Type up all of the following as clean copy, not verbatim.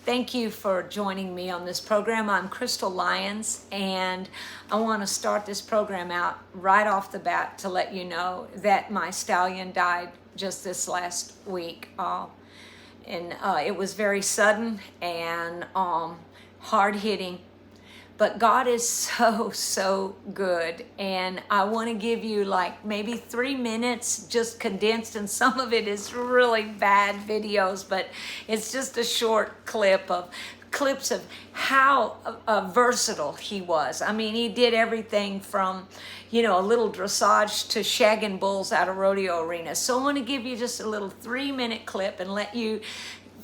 Thank you for joining me on this program. I'm Crystal Lyons, and I want to start this program out right off the bat to let you know that my stallion died just this last week. It was very sudden and hard-hitting. But God is so good. And I want to give you like maybe 3 minutes just condensed, and some of it is really bad videos, but it's just a short clips of how versatile he was. I mean, he did everything from, a little dressage to shagging bulls out of rodeo arenas. So I want to give you just a little 3-minute clip and let you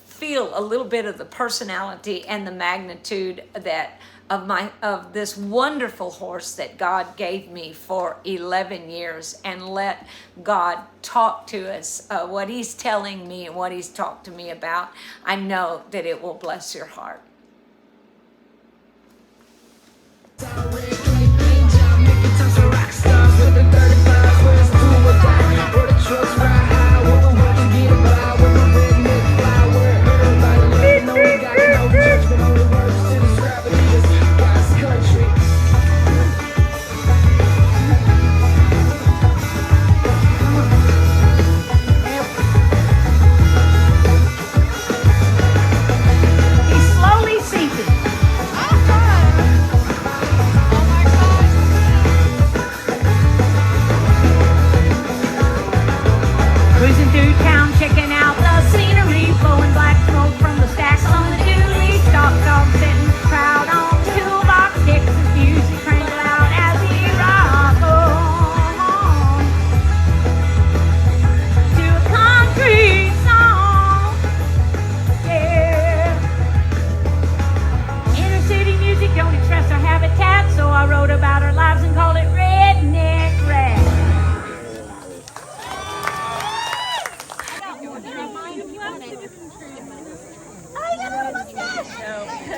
feel a little bit of the personality and the magnitude of this wonderful horse that God gave me for 11 years, and let God talk to us what he's telling me and what he's talked to me about. I know that it will bless your heart.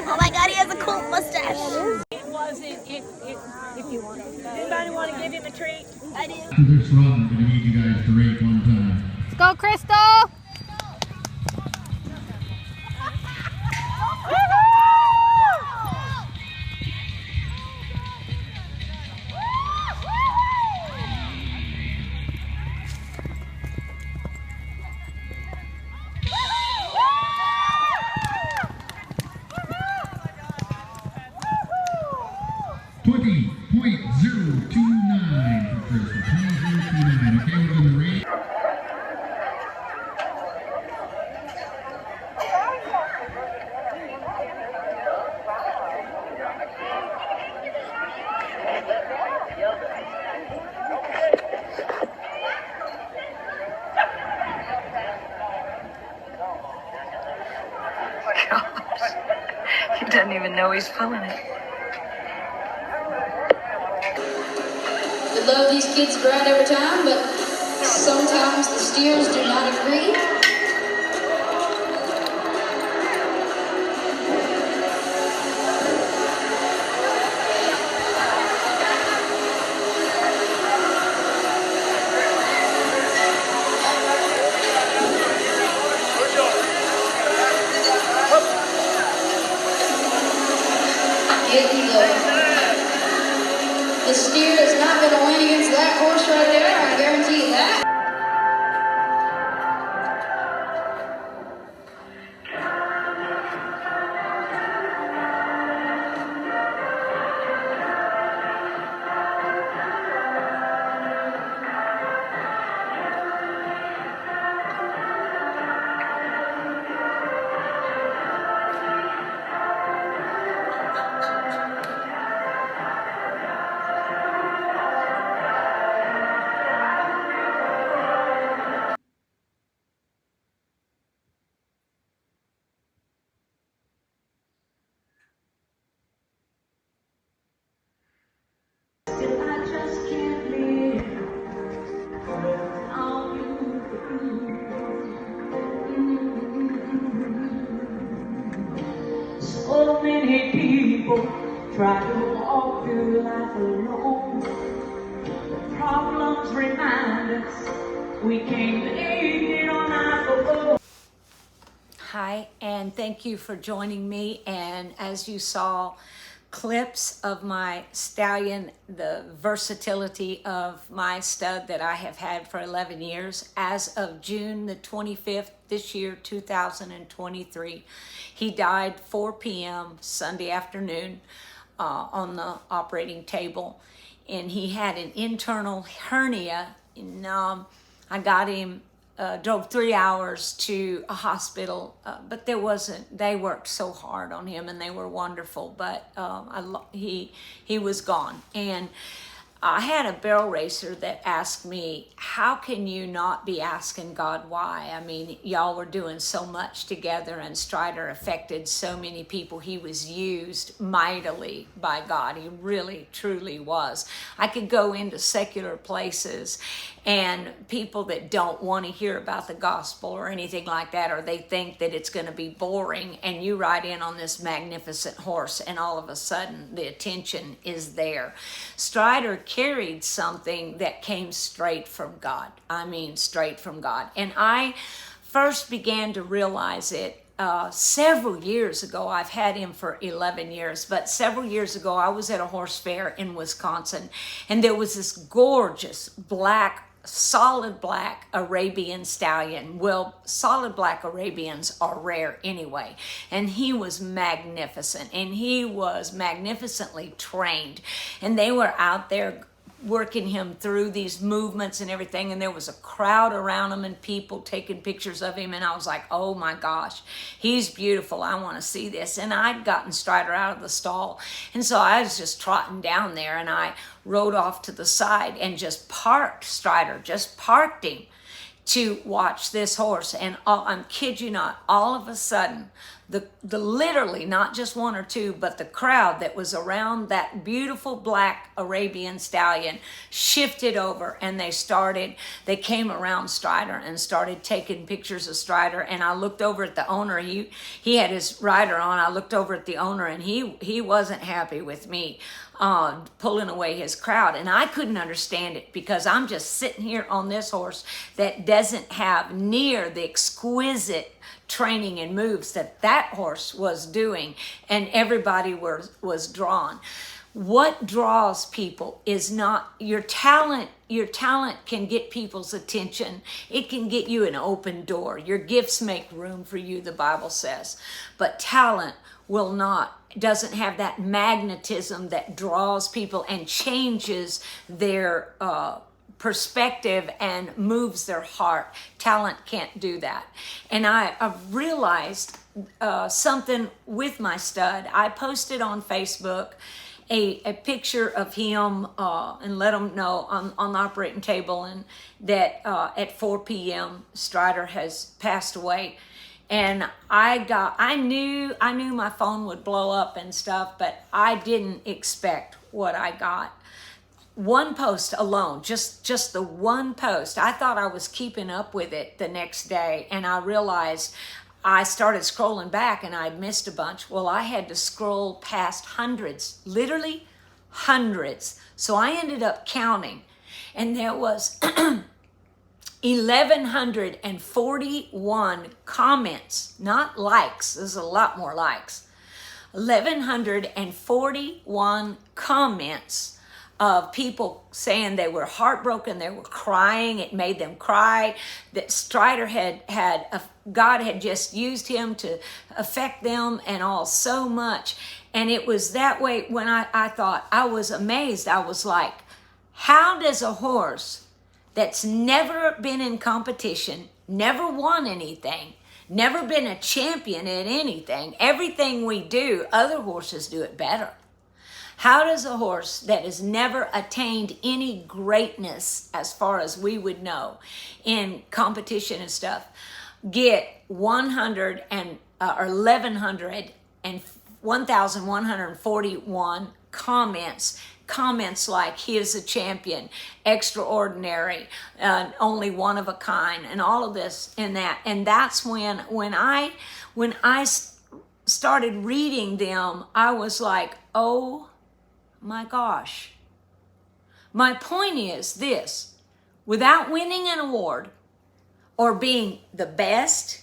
Oh my God, he has a cool mustache. It wasn't, if you want it. Anybody want to give him a treat? I do. After this run, I'm going to need you guys to rate one time. Let's go, Crystal! .029 for Crystal. 20.029. Okay, we're going to rate. Gosh, he doesn't even know he's pulling it. We love these kids grind every time, but sometimes the steers do not agree. Here we go. The steer is not going to win against that horse right there, I guarantee you that. So many people try to walk through life alone. The problems remind us we can't make it on our own. Hi, and thank you for joining me. And as you saw, clips of my stallion, the versatility of my stud that I have had for 11 years. As of June the 25th this year, 2023, he died 4 p.m. Sunday afternoon on the operating table. And he had an internal hernia. And I got him, drove 3 hours to a hospital, but they worked so hard on him and they were wonderful, but he was gone. And I had a barrel racer that asked me, how can you not be asking God why? I mean, y'all were doing so much together, and Strider affected so many people. He was used mightily by God. He really, truly was. I could go into secular places and people that don't want to hear about the gospel or anything like that, or they think that it's going to be boring, and you ride in on this magnificent horse and all of a sudden the attention is there. Strider carried something that came straight from God. I mean, straight from God. And I first began to realize it several years ago. I've had him for 11 years, but several years ago I was at a horse fair in Wisconsin, and there was this gorgeous solid black Arabian stallion. Well, solid black Arabians are rare anyway. And he was magnificent, and he was magnificently trained. And they were out there working him through these movements and everything, and there was a crowd around him and people taking pictures of him, and I was like, oh my gosh, he's beautiful, I want to see this. And I'd gotten Strider out of the stall, and so I was just trotting down there, and I rode off to the side and just parked Strider, just parked him to watch this horse. And I'm kid you not, all of a sudden, the literally not just one or two, but the crowd that was around that beautiful black Arabian stallion shifted over, and they came around Strider and started taking pictures of Strider. And I looked over at the owner. He had his rider on. I looked over at the owner, and he wasn't happy with me pulling away his crowd. And I couldn't understand it, because I'm just sitting here on this horse that doesn't have near the exquisite training and moves that horse was doing, and everybody was drawn. What draws people is not your talent. Your talent can get people's attention. It can get you an open door. Your gifts make room for you, the Bible says. But talent doesn't have that magnetism that draws people and changes their perspective and moves their heart. Talent can't do that. And I've realized something with my stud. I posted on Facebook a picture of him and let him know on the operating table, and that at 4 p.m. Strider has passed away. And I knew my phone would blow up and stuff, but I didn't expect what I got. One post alone, just the one post, I thought I was keeping up with it the next day, and I realized I started scrolling back and I'd missed a bunch. Well, I had to scroll past hundreds, literally hundreds. So I ended up counting, and there was 1,141 comments, not likes. There's a lot more likes. 1,141 comments of people saying they were heartbroken, they were crying, it made them cry, that Strider God had just used him to affect them and all so much. And it was that way when I thought, I was amazed. I was like, how does a horse that's never been in competition, never won anything, never been a champion at anything, everything we do, other horses do it better. How does a horse that has never attained any greatness, as far as we would know, in competition and stuff, get 1,141 comments like he is a champion, extraordinary, only one of a kind, and all of this and that. And that's when I started reading them, I was like, oh my gosh. My point is this: without winning an award or being the best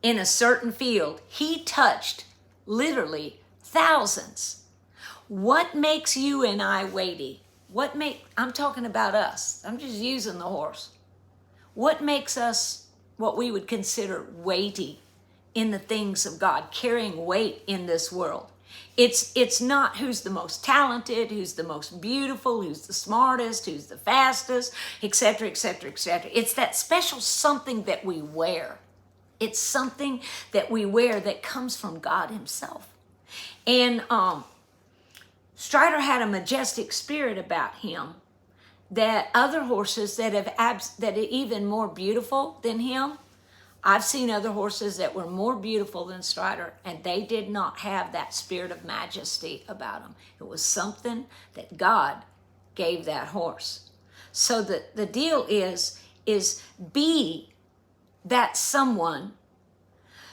in a certain field, he touched literally thousands. What makes you and I weighty? I'm talking about us. I'm just using the horse. What makes us what we would consider weighty in the things of God, carrying weight in this world? It's not who's the most talented, who's the most beautiful, who's the smartest, who's the fastest, etc., etc., etc. It's that special something that we wear. It's something that we wear that comes from God himself. And Strider had a majestic spirit about him that other horses that are even more beautiful than him. I've seen other horses that were more beautiful than Strider, and they did not have that spirit of majesty about them. It was something that God gave that horse. So the deal is be that someone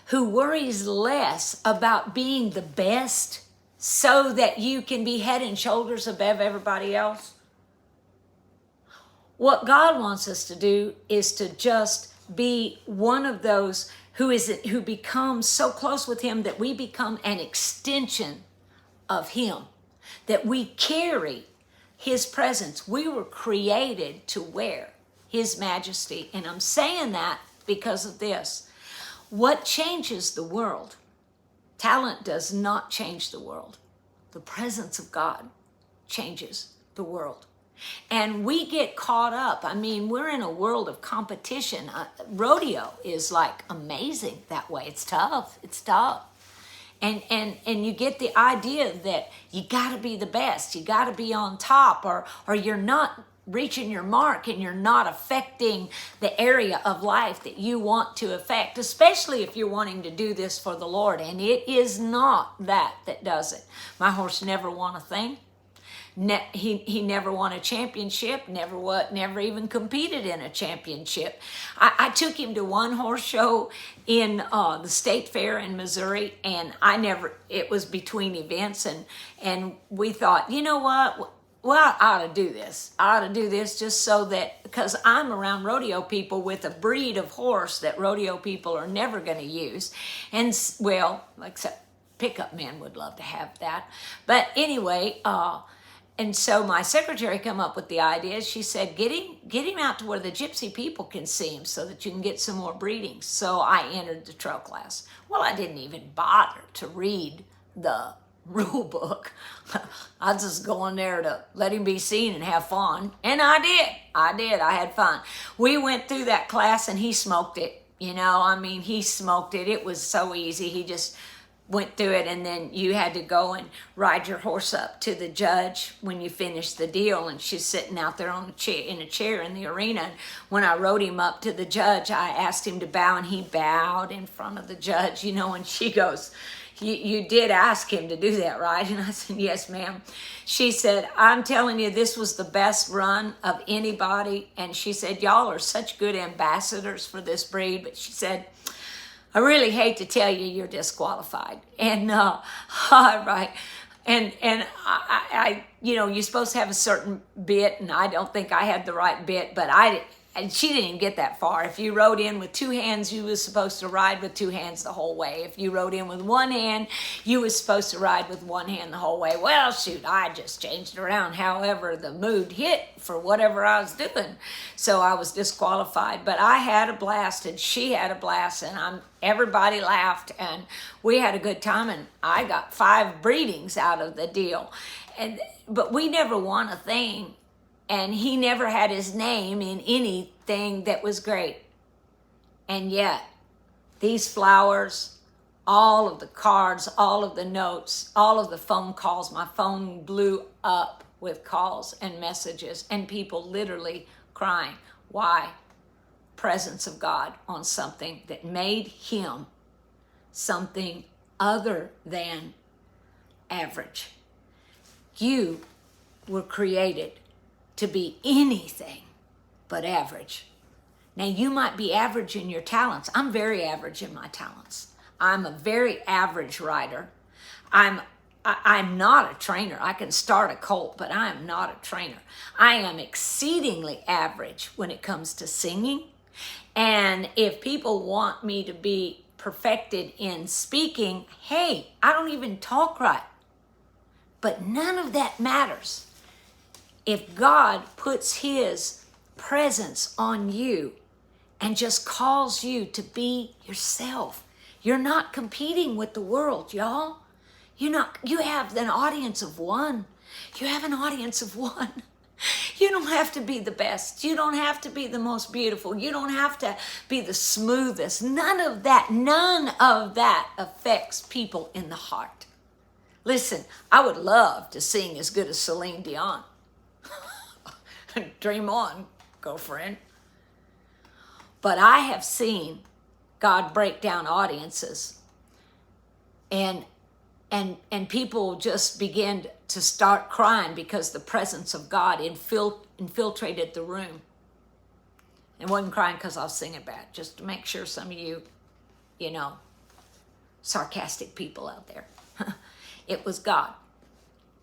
who worries less about being the best so that you can be head and shoulders above everybody else. What God wants us to do is to just be one of those who becomes so close with him that we become an extension of him, that we carry his presence. We were created to wear his majesty. And I'm saying that because of this. What changes the world? Talent does not change the world. The presence of God changes the world. And we get caught up. I mean, we're in a world of competition. Rodeo is like amazing that way. It's tough. It's tough. And you get the idea that you got to be the best. You got to be on top, or you're not reaching your mark and you're not affecting the area of life that you want to affect, especially if you're wanting to do this for the Lord. And it is not that does it. My horse never won a thing. He never won a championship, never even competed in a championship. I took him to one horse show in the state fair in Missouri, and it was between events, and we thought, you know what? Well, I ought to do this. I ought to do this just so that, because I'm around rodeo people with a breed of horse that rodeo people are never going to use. And, well, except pickup men would love to have that. But anyway, and so my secretary come up with the idea. She said, get him out to where the gypsy people can see him so that you can get some more breedings. So I entered the trail class. Well, I didn't even bother to read the rule book. I was just going there to let him be seen and have fun. And I did. I had fun. We went through that class and he smoked it. He smoked it. It was so easy. He just went through it, and then you had to go and ride your horse up to the judge when you finished the deal, and she's sitting out there in a chair in the arena. And when I rode him up to the judge, I asked him to bow, and he bowed in front of the judge, and she goes, you did ask him to do that, right? And I said, yes, ma'am. She said, I'm telling you, this was the best run of anybody. And she said, y'all are such good ambassadors for this breed. But she said, I really hate to tell you, you're disqualified. And right. And I you're supposed to have a certain bit, and I don't think I had the right bit, but and she didn't even get that far. If you rode in with two hands, you was supposed to ride with two hands the whole way. If you rode in with one hand, you was supposed to ride with one hand the whole way. Well, shoot, I just changed around. However, the mood hit for whatever I was doing. So I was disqualified. But I had a blast, and she had a blast, and everybody laughed, and we had a good time, and I got 5 breedings out of the deal. But we never won a thing. And he never had his name in anything that was great. And yet, these flowers, all of the cards, all of the notes, all of the phone calls, my phone blew up with calls and messages and people literally crying. Why? Presence of God on something that made him something other than average. You were created to be anything but average. Now, you might be average in your talents. I'm very average in my talents. I'm a very average rider. I'm not a trainer. I can start a colt, but I am not a trainer. I am exceedingly average when it comes to singing. And if people want me to be perfected in speaking, hey, I don't even talk right. But none of that matters. If God puts his presence on you and just calls you to be yourself, you're not competing with the world, y'all. You have an audience of one. You have an audience of one. You don't have to be the best. You don't have to be the most beautiful. You don't have to be the smoothest. None of that affects people in the heart. Listen, I would love to sing as good as Celine Dion. Dream on, girlfriend. But I have seen God break down audiences, and people just begin to start crying because the presence of God infiltrated the room. And wasn't crying because I was singing bad, just to make sure some of you, sarcastic people out there. It was God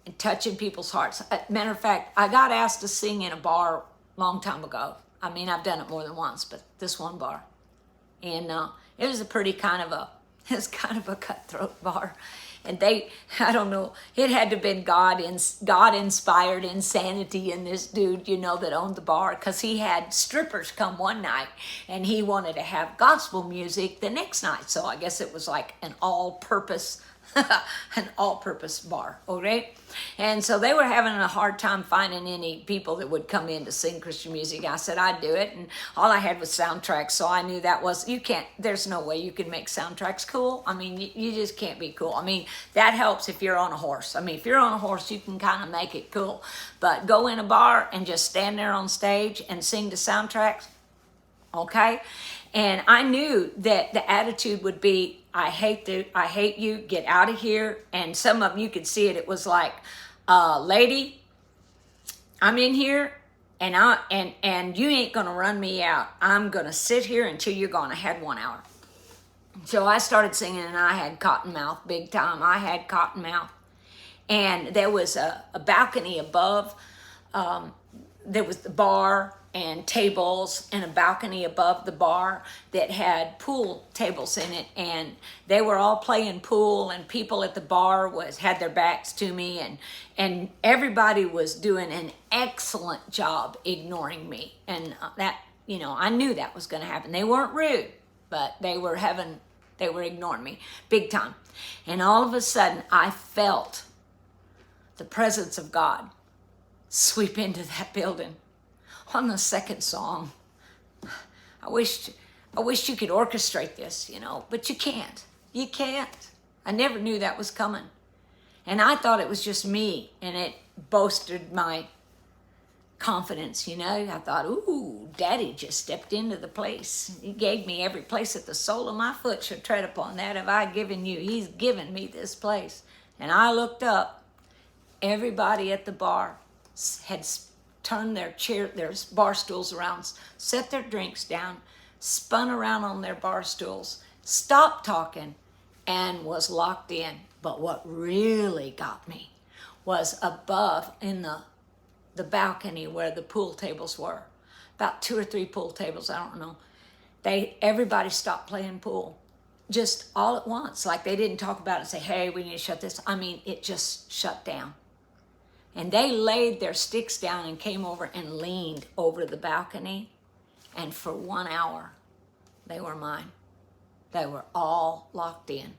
and touching people's hearts. Matter of fact, I got asked to sing in a bar a long time ago. I mean, I've done it more than once, but this one bar. And it was a pretty kind of a cutthroat bar. And I don't know, it had to have been God-inspired insanity in this dude, that owned the bar, because he had strippers come one night and he wanted to have gospel music the next night. So I guess it was like an all-purpose bar, okay? And so they were having a hard time finding any people that would come in to sing Christian music. I said I'd do it, and all I had was soundtracks, so I knew that was, there's no way you can make soundtracks cool. I mean, you just can't be cool. I mean, that helps if you're on a horse. I mean, if you're on a horse, you can kind of make it cool. But go in a bar and just stand there on stage and sing the soundtracks, okay? And I knew that the attitude would be, I hate you, get out of here. And some of them, you could see it. It was like, lady, I'm in here and you ain't gonna run me out. I'm gonna sit here until you're gone. I had 1 hour. So I started singing, and I had cotton mouth big time. I had cotton mouth. And there was a balcony above. There was the bar and tables, and a balcony above the bar that had pool tables in it, and they were all playing pool, and people at the bar had their backs to me, and everybody was doing an excellent job ignoring me. And that, I knew that was going to happen. They weren't rude, but they were ignoring me big time. And all of a sudden I felt the presence of God sweep into that building. On the second song, I wish you could orchestrate this, but you can't. You can't. I never knew that was coming. And I thought it was just me, and it boasted my confidence, I thought, ooh, Daddy just stepped into the place. He gave me every place that the sole of my foot should tread upon. That have I given you. He's given me this place. And I looked up. Everybody at the bar had turned their bar stools around, set their drinks down, spun around on their bar stools, stopped talking, and was locked in. But what really got me was above in the balcony where the pool tables were, about 2 or 3 pool tables, I don't know. Everybody stopped playing pool, just all at once. Like they didn't talk about it and say, hey, we need to shut this. I mean, it just shut down. And they laid their sticks down and came over and leaned over the balcony. And for 1 hour, they were mine. They were all locked in.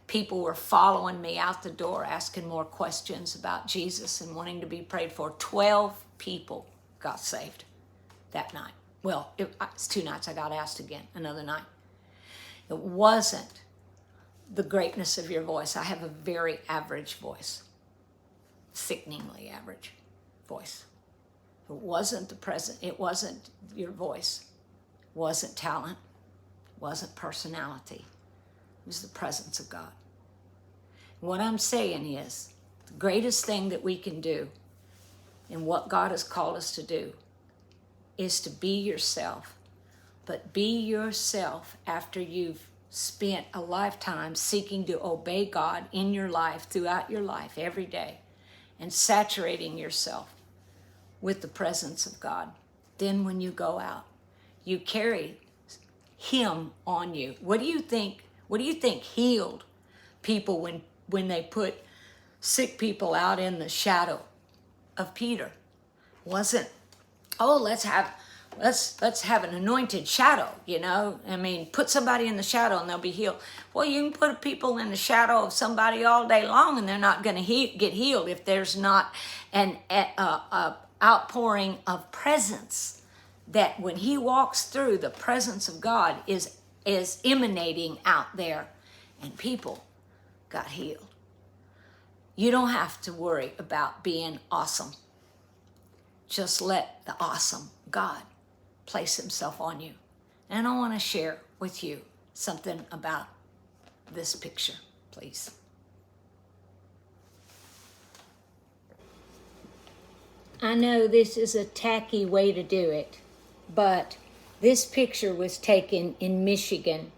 People were following me out the door, asking more questions about Jesus and wanting to be prayed for. 12 people got saved that night. Well, it's 2 nights. I got asked again another night. It wasn't the greatness of your voice. I have a very average voice. Sickeningly average voice. It wasn't it wasn't your voice, it wasn't talent, it wasn't personality, it was the presence of God. What I'm saying is, the greatest thing that we can do and what God has called us to do is to be yourself, but be yourself after you've spent a lifetime seeking to obey God in your life, throughout your life, every day, and saturating yourself with the presence of God. Then when you go out, you carry Him on you. What do you think What do you think healed people when they put sick people out in the shadow of Peter? Wasn't, oh, let's have an anointed shadow, you know? I mean, put somebody in the shadow and they'll be healed. Well, you can put people in the shadow of somebody all day long and they're not going to get healed if there's not an outpouring of presence. That when he walks through, the presence of God is emanating out there, and people got healed. You don't have to worry about being awesome. Just let the awesome God place himself on you. And I want to share with you something about this picture, please. I know this is a tacky way to do it, but this picture was taken in Michigan,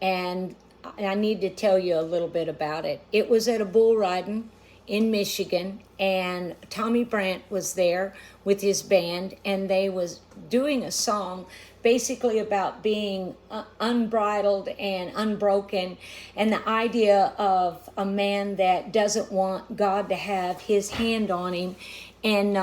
and I need to tell you a little bit about it. It was at a bull riding in Michigan, and Tommy Brandt was there with his band, and they was doing a song basically about being unbridled and unbroken, and the idea of a man that doesn't want God to have his hand on him, and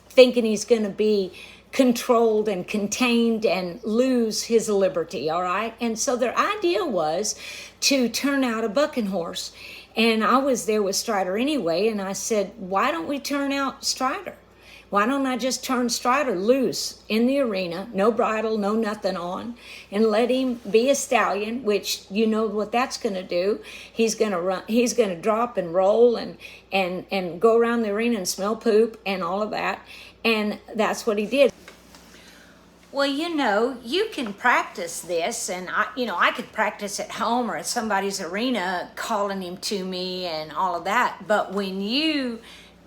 thinking he's going to be controlled and contained and lose his liberty, all right? And so their idea was to turn out a bucking horse. And I was there with Strider anyway, and I said, why don't we turn out Strider? Why don't I just turn Strider loose in the arena, no bridle, no nothing on, and let him be a stallion, which you know what that's going to do. He's going to run, he's going to drop and roll and go around the arena and smell poop and all of that. And that's what he did. Well, you know, you can practice this, and I could practice at home or at somebody's arena calling him to me and all of that. But when you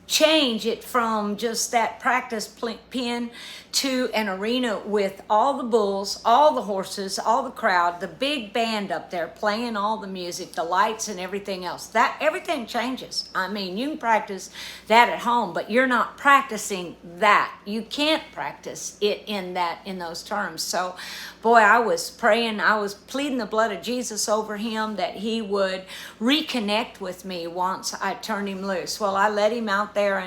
change it from just that practice pen to an arena with all the bulls, all the horses, all the crowd, the big band up there playing all the music, the lights and everything else, that everything changes. I mean, you can practice that at home, but you're not practicing that. You can't practice it in those terms. So, boy, I was praying, I was pleading the blood of Jesus over him that he would reconnect with me once I turned him loose. Well, I let him out there,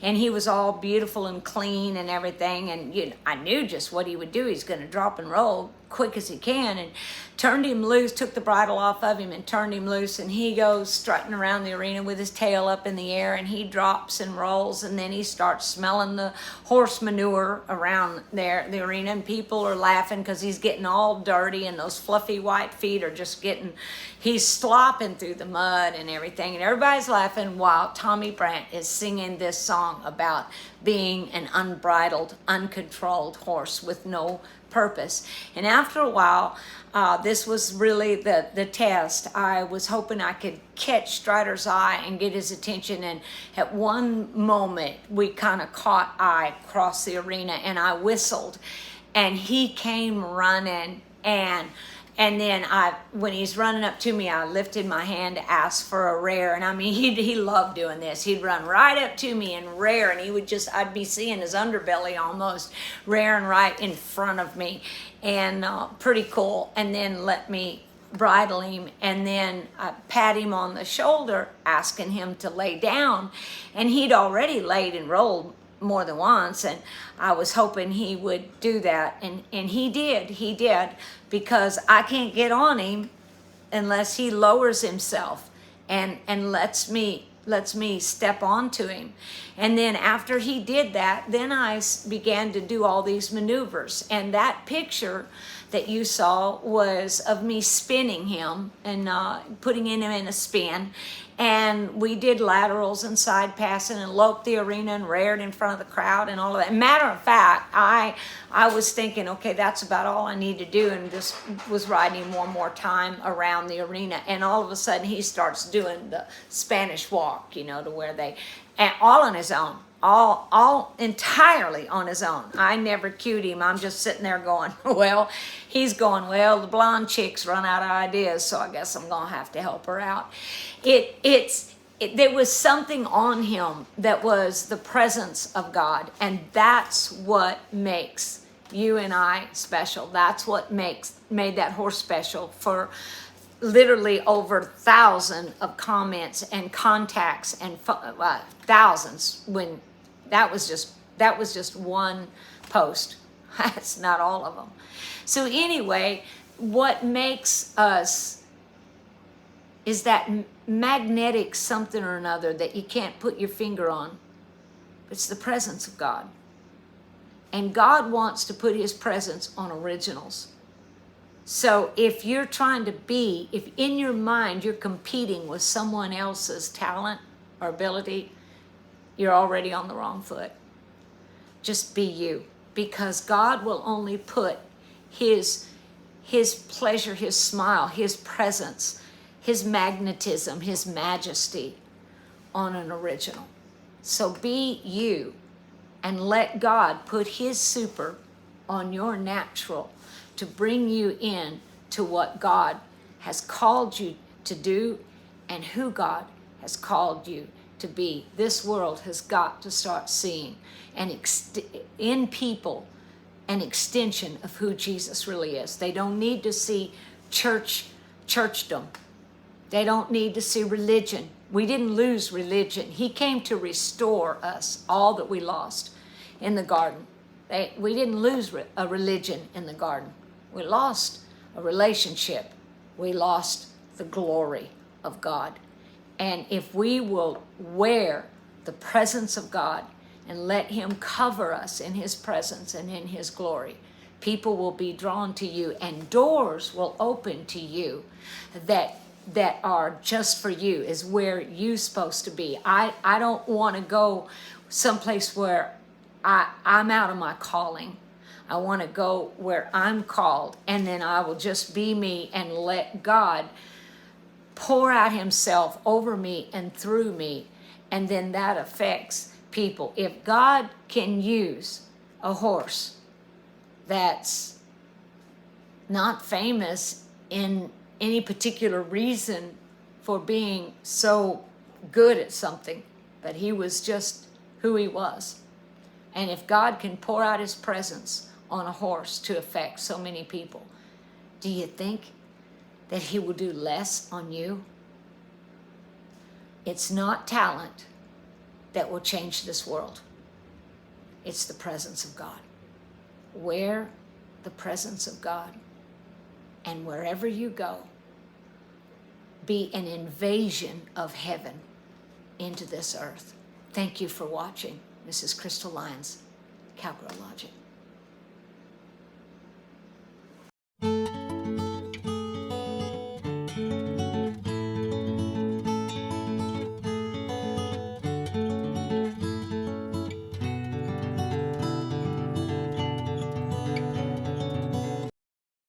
and he was all beautiful and clean and everything, and I knew just what he would do. He's going to drop and roll quick as he can, and turned him loose, took the bridle off of him and turned him loose, and he goes strutting around the arena with his tail up in the air, and he drops and rolls, and then he starts smelling the horse manure around there, the arena, and people are laughing because he's getting all dirty, and those fluffy white feet are just he's slopping through the mud and everything, and everybody's laughing while Tommy Brandt is singing this song about being an unbridled, uncontrolled horse with no purpose. And after a while, this was really the test. I was hoping I could catch Strider's eye and get his attention, and at one moment we kind of caught eye across the arena, and I whistled, and he came running, and then when he's running up to me, I lifted my hand to ask for a rare. And I mean, he loved doing this. He'd run right up to me and rare, and I'd be seeing his underbelly almost, raring right in front of me, and pretty cool. And then let me bridle him, and then I pat him on the shoulder, asking him to lay down. And he'd already laid and rolled more than once, and I was hoping he would do that, and he did, because I can't get on him unless he lowers himself and lets me step onto him. And then after he did that, then I began to do all these maneuvers, and that picture that you saw was of me spinning him and putting him in a spin. And we did laterals and side passing and loped the arena and rared in front of the crowd and all of that. Matter of fact, I was thinking, okay, that's about all I need to do, and just was riding him one more time around the arena. And all of a sudden he starts doing the Spanish walk, to where and all on his own. All entirely on his own. I never cued him. I'm just sitting there going, well, he's going, well, the blonde chick's run out of ideas, so I guess I'm going to have to help her out. There was something on him that was the presence of God, and that's what makes you and I special. That's what made that horse special for literally over 1,000 of comments and contacts and thousands when that was just one post. That's not all of them. So anyway, what makes us is that magnetic something or another that you can't put your finger on. It's the presence of God. And God wants to put his presence on originals. So if you're trying to be, if in your mind you're competing with someone else's talent or ability, you're already on the wrong foot. Just be you, because God will only put his pleasure, his smile, his presence, his magnetism, his majesty on an original. So be you and let God put his super on your natural to bring you in to what God has called you to do and who God has called you to be. This world has got to start seeing in people an extension of who Jesus really is. They don't need to see churchdom. They don't need to see religion. We didn't lose religion. He came to restore us, all that we lost in the garden. We didn't lose a religion in the garden. We lost a relationship. We lost the glory of God. And if we will wear the presence of God and let him cover us in his presence and in his glory, people will be drawn to you and doors will open to you that are just for you, is where you're supposed to be. I don't want to go someplace where I'm out of my calling. I want to go where I'm called, and then I will just be me and let God pour out himself over me and through me, and then that affects people. If God can use a horse that's not famous in any particular reason for being so good at something, but he was just who he was. And if God can pour out his presence on a horse to affect so many people, do you think that he will do less on you? It's not talent that will change this world. It's the presence of God. Wear the presence of God, and wherever you go, be an invasion of heaven into this earth. Thank you for watching. This is Crystal Lyons, Cowgirl Logic.